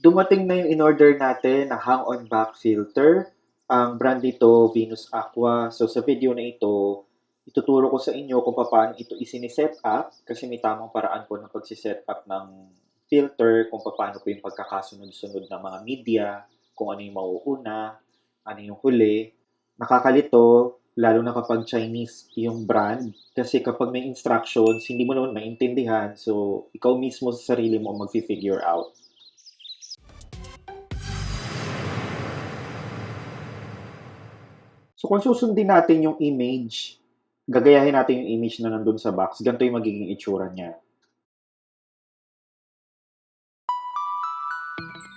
Dumating na yung in-order natin na hang-on-back filter. Ang brand nito, Venus Aqua. So sa video na ito, ituturo ko sa inyo kung paano ito isiniset up kasi may tamang paraan po ng pagsiset up ng filter, kung paano po yung pagkakasunod-sunod ng mga media, kung ano yung mauuna, ano yung huli. Nakakalito, lalo na kapag Chinese yung brand, kasi kapag may instructions, hindi mo naman maintindihan, so ikaw mismo sa sarili mo mag-figure out. So kung susundin natin yung image, gagayahin natin yung image na nandun sa box, ganito yung magiging itsura niya.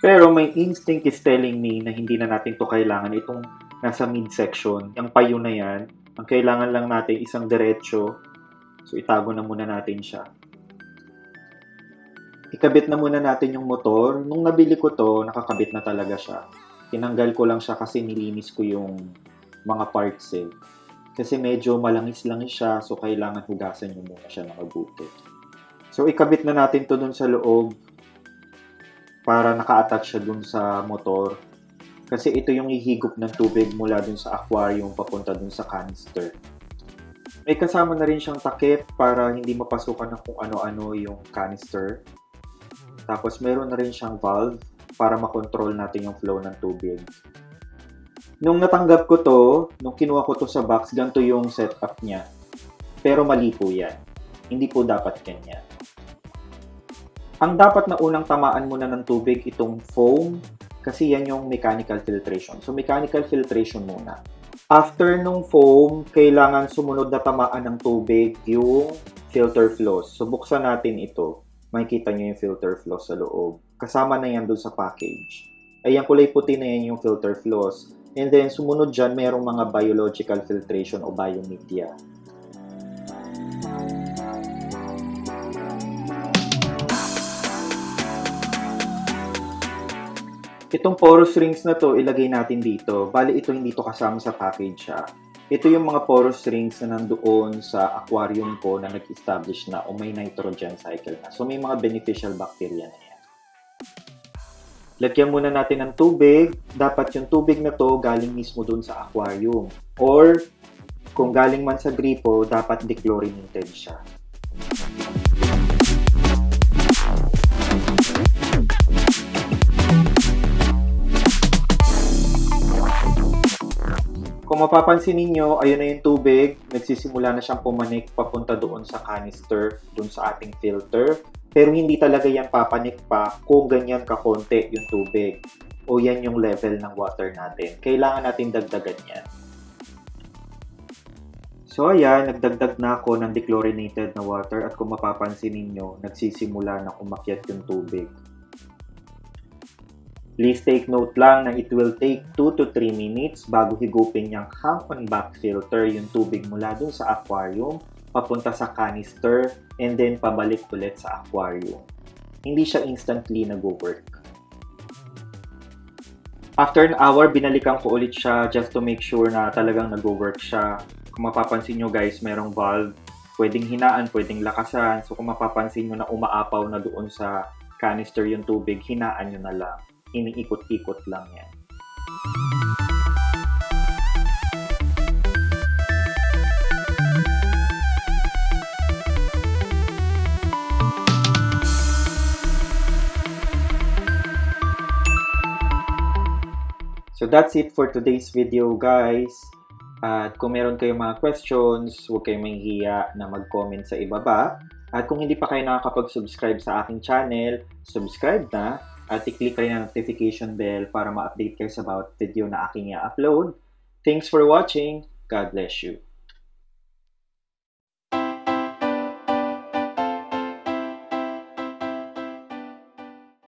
Pero may instinct is telling me na hindi na natin to kailangan itong nasa midsection. Yung payo na yan, ang kailangan lang natin isang diretso. So itago na muna natin siya. Ikabit na muna natin yung motor. Nung nabili ko to, nakakabit na talaga siya. Tinanggal ko lang siya kasi nilinis ko yung mga parts eh. Kasi medyo malangis-langis siya, so kailangan hugasan nyo muna siya ng mabuti. So ikabit na natin to dun sa loob para naka-attach siya dun sa motor. Kasi ito yung ihigop ng tubig mula dun sa aquarium papunta dun sa canister. May kasama na rin siyang takip para hindi mapasukan ng kung ano-ano yung canister. Tapos meron na rin siyang valve para makontrol natin yung flow ng tubig. Nung natanggap ko to, nung kinuha ko to sa box, ganito yung setup niya. Pero mali po yan. Hindi po dapat ganyan. Ang dapat na unang tamaan muna ng tubig itong foam kasi yan yung mechanical filtration. So mechanical filtration muna. After nung foam, kailangan sumunod na tamaan ng tubig yung filter floss. So buksan natin ito. Makikita nyo yung filter floss sa loob. Kasama na yan dun sa package. Ay, yung kulay puti na yan yung filter floss. And then, sumunod dyan, mayroong mga biological filtration o biomedia. Itong porous rings na to, ilagay natin dito. Bali, ito hindi to kasama sa package ha. Ito yung mga porous rings na nandoon sa aquarium ko na nag-establish na o may nitrogen cycle na. So, may mga beneficial bacteria na yan. Lagyan muna natin ng tubig. Dapat yung tubig na to galing mismo dun sa aquarium. Or, kung galing man sa gripo, dapat dechlorinated siya. Kung mapapansin ninyo, ayun na yung tubig. Nagsisimula na siyang pumanik papunta doon sa canister, doon sa ating filter. Pero hindi talaga yan papanik pa kung ganyan kakonti yung tubig. O yan yung level ng water natin. Kailangan natin dagdagan yan. So ayan, nagdagdag na ako ng dechlorinated na water at kung mapapansin ninyo, nagsisimula na umakyat yung tubig. Please take note lang na it will take 2 to 3 minutes bago higupin niyang hang-on-back filter yung tubig mula dun sa aquarium papunta sa canister, and then pabalik ulit sa aquarium. Hindi siya instantly nag-work. After an hour, binalikan ko ulit siya just to make sure na talagang nag-work siya. Kung mapapansin nyo guys, merong valve. Pwedeng hinaan, pwedeng lakasan. So kung mapapansin nyo na umaapaw na doon sa canister yung tubig, hinaan nyo na lang. Iniikot-ikot lang yan. So that's it for today's video guys. At kung meron kayong mga questions, huwag kayong mahihiya na mag-comment sa ibaba. At kung hindi pa kayo nakakapag-subscribe sa aking channel, subscribe na at i-click rin ang notification bell para ma-update kayo sa bawat video na aking i-upload. Thanks for watching. God bless you.